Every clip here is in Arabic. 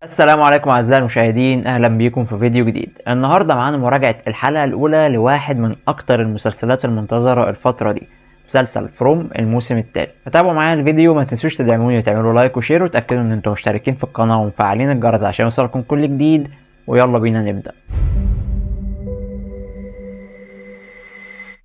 السلام عليكم اعزائي المشاهدين، اهلا بيكم في فيديو جديد. النهارده معانا مراجعه الحلقه الاولى لواحد من اكتر المسلسلات المنتظره الفتره دي، مسلسل فروم الموسم الثالث. فتابعوا معايا الفيديو، ما تنسوش تدعموني وتعملوا لايك وشير وتاكدوا ان انتم مشتركين في القناه ومفعلين الجرس عشان يوصلكم كل جديد. ويلا بينا نبدا.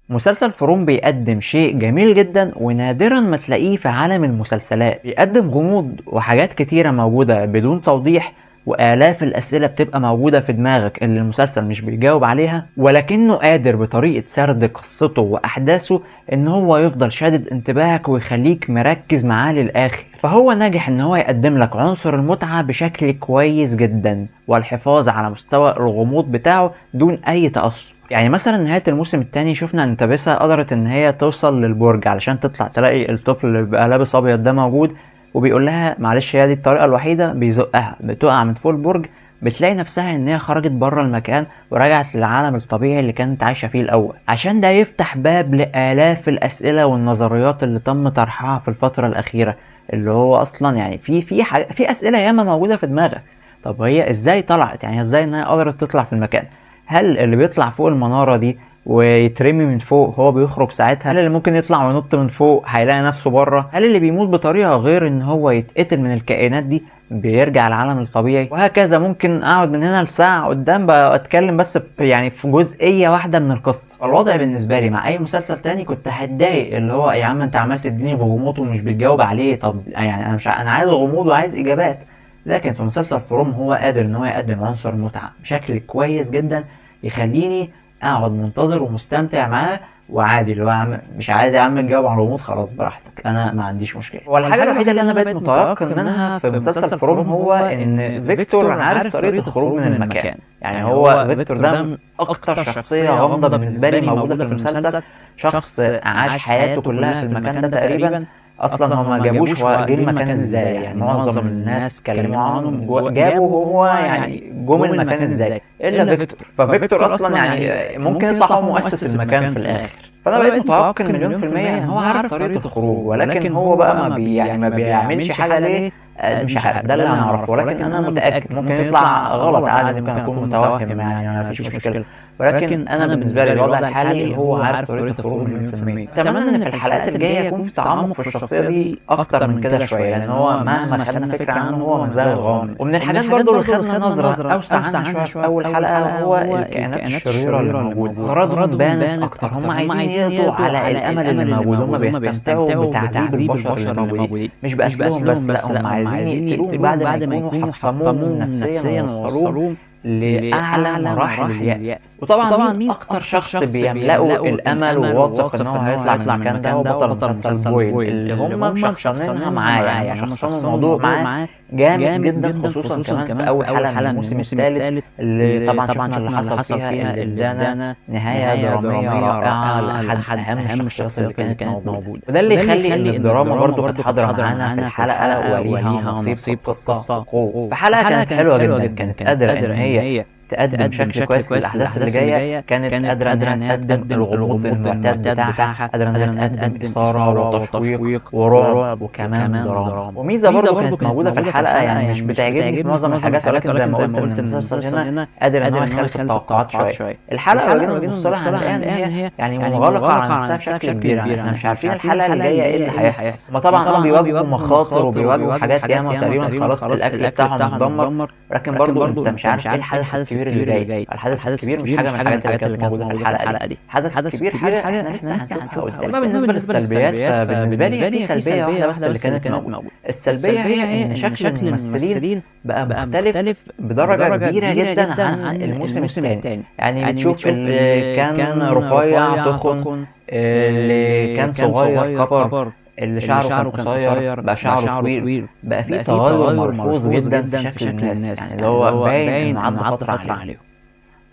مسلسل فروم بيقدم شيء جميل جدا ونادرا ما تلاقيه في عالم المسلسلات. بيقدم غموض وحاجات كتيرة موجودة بدون توضيح، وآلاف الأسئلة بتبقى موجودة في دماغك اللي المسلسل مش بيجاوب عليها، ولكنه قادر بطريقة سرد قصته وأحداثه إن هو يفضل شادد انتباهك ويخليك مركز معاه للآخر. فهو ناجح إن هو يقدم لك عنصر المتعة بشكل كويس جدا والحفاظ على مستوى الغموض بتاعه دون أي تأثر. يعني مثلا نهاية الموسم الثاني شفنا ان تابيسا قدرت ان هي توصل للبرج علشان تطلع تلاقي الطفل اللي بقى لابس ابيض ده موجود، وبيقول لها معلش هي دي الطريقة الوحيدة. بيزقها بتقع من فوق البرج، بتلاقي نفسها ان هي خرجت بره المكان ورجعت للعالم الطبيعي اللي كانت عايشة فيه الاول، عشان ده يفتح باب لآلاف الاسئلة والنظريات اللي تم طرحها في الفترة الاخيرة. اللي هو اصلا يعني في اسئلة ياما موجودة في دماغك. طب هي ازاي طلعت؟ يعني ازاي ان هي قدرت تطلع في المكان؟ هل اللي بيطلع فوق المنارة دي ويترمي من فوق هو بيخرج ساعتها؟ هل اللي ممكن يطلع وينط من فوق هيلاقي نفسه بره؟ هل اللي بيموت بطريقة غير ان هو يتقتل من الكائنات دي بيرجع العالم الطبيعي؟ وهكذا. ممكن اقعد من هنا لساعة قدام بقى اتكلم بس في جزئية واحدة من القصة. الوضع بالنسبة لي مع اي مسلسل تاني كنت هتضايق، اللي هو يا عم انت عمال تديني بغموض ومش بتجاوب عليه. طب يعني انا مش انا عايز غموض وعايز اجابات. لكن في مسلسل فروم هو قادر ان هو يقدم عنصر متعة بشكل كويس جدا، يخليني اقعد منتظر ومستمتع معاه. وعادي اللي هو مش عايز يا عم تجاوب على الغموض، خلاص براحتك، انا ما عنديش مشكله. والحاجه الوحيده اللي انا بقيت متيقن منها في مسلسل فروم هو ان فيكتور عارف طريقه الخروج من المكان. يعني هو فيكتور ده اكتر شخصيه غامضه بالنسبه لي موجوده في المسلسل. شخص عاش حياته كلها في المكان ده تقريبا. اصلا هما ما جابوش هو جه المكان ازاي. يعني معظم الناس اتكلموا عنه جابوا هو يعني جم المكان ازاي الا فيكتور. ففيكتور اصلا يعني ممكن يطلع هو مؤسس المكان في الاخر. فانا بقيت متيقن مليون في المية ان هو عارف طريقة الخروج، ولكن هو بقى ما بيعملش حاجة ليه. مش عارف، ده اللي انا اعرفه. ولكن انا متأكد ممكن يطلع غلط عادي، ممكن اكون متوهم، يعني ما فيش مشكلة. ولكن انا بالنسبة لي الوضع الحالي هو عارف طريقة الخروج مليون في المية. اتمنى ان في الحلقات الجاية يكون في تعمق في الشخصية دي اكتر من كده شوية، لان هو مهما خدنا فكرة عنه هو ما زال غامض. ومن الحاجات برضو اللي خدنا نظرة اوسع عنها شوية في اول حلقة هو الكائنات الشريرة اللي موجودة. غرضهم بانت اكتر، هم عايزين يقضوا على الامل اللي موجود. هم بيستمتعوا بتعذيب البشر اللي موجودين، مش بقتلهم بس، لا هم عايزين يقتلوهم بعد ما يكونوا حطموهم نفسيا ووصلوهم لأعلى مراحل اليأس. وطبعا مين أكتر شخص بيملأه الأمل وواثق إن هو هيطلع من المكان ده هو بطل مسلسل بويل، اللي هم مشخصنينها معاه. يعني هم مشخصنين الموضوع معاه جامد جدا، خصوصا كمان في أول حلقة من الموسم الثالث اللي طبعا شفنا اللي حصل فيها، اللي ادانا نهاية درامية رائعة لأحد أهم الشخصيات اللي كانت موجودة. وده اللي يخلي إن الدراما برضو كانت حاضرة معانا في الحلقة وليها نصيب في القصة بقوة. فحلقة كانت حلوة جدا، كانت قادرة إن هي تقدم بشكل كويس للأحداث اللي جاية. كانت قادرة إن هي تقدم الغموض المعتاد بتاعها، قادرة إن هي تقدم إثارة وتشويق ورعب وكمان دراما. وميزة برضو كانت موجودة في الحلقة، يعني مش بتعجبني في معظم الحاجات، ولكن زي ما قلت إن المسلسل هنا قادر إن هو يخالف التوقعات شوية. الحلقة لو جينا نبص لها هنلاقيها إن هي يعني منغلقة على نفسها بشكل كبير. يعني إحنا مش عارفين الحلقة اللي جاية إيه اللي هيحصل. هما طبعا بيواجهوا مخاطر وبيواجهوا حاجات ياما، تقريبا خلاص الأكل بتاعهم متدمر. لكن برضو أنت مش عارف إيه الحدث الكبير اللي جاي. الحدث الكبير مش حاجه من الحاجات اللي كانت موجوده في الحلقه دي. الحدث الكبير حاجه احنا لسه هنشوفها قدام. اما بالنسبه للسلبيات، فبالنسبه لي في سلبيه واحده بس اللي كانت موجوده. السلبيه هي ان شكل الممثلين بقى مختلف بدرجه كبيره جدا عن الموسم الثاني. يعني بتشوف اللي كان رفيع تخن، اللي كان صغير كبر، اللي شعره كان قصير بقى شعره طويل. بقى في تغير ملحوظ جدا في شكل الناس، يعني اللي هو باين انه عدى فتره عليهم.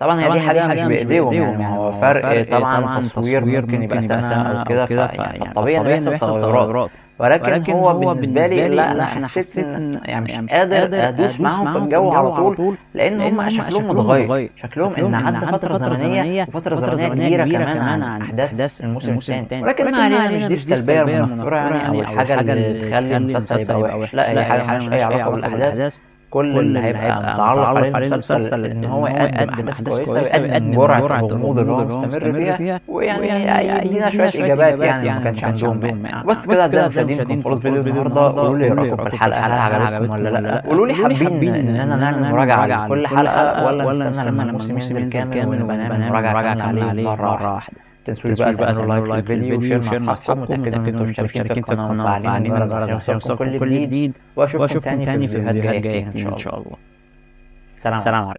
طبعا هي دي حاجة مش بإيديهم، يعني ما هو فرق طبعا تصوير ممكن يبقى سنة أو كده، فالطبيعي إنه يحصل تغيرات. ولكن هو بالنسبة لي لا، أنا حسيت إن يعني مش قادر أدوس معاهم في الجو على طول، لأن هم شكلهم متغير. شكلهم إن عدى فترة زمنية وفترة زمنية كبيرة كمان عن أحداث الموسم الثاني. ولكن ما علينا، مش دي السلبية المنفرة يعني، أو الحاجة اللي تخلي المسلسل يبقى وحش. لا، هي حاجة مالهاش أي علاقة بالأحداث. كل اللي هيبقى متعلق عليه المسلسل ان هو يقدم احداث كويسه ويقدم جرعه الغموض اللي هو مستمر فيها، ويعني يدينا شويه اجابات يعني ما كانش عندهم يعني. بس كده اعزائي المشاهدين، خلص فيديو النهارده. قولوا لي رايكم في الحلقه، هل عجبتكم ولا لا؟ قولوا لي حابين اننا نعمل مراجعه لكل حلقه ولا نستنى لما الموسم ينزل كامل ونبقى نعمل مراجعه كامله عليه مره واحده. متنسوش بقى تعملوا لايك للفيديو وشير مع اصحابكم، وتأكدوا انكم مشتركين في القناه وفعالين الجرس عشان يوصلكم كل جديد، واشوفكم تاني في الفيديوهات جايه ان شاء الله. سلام عليكم.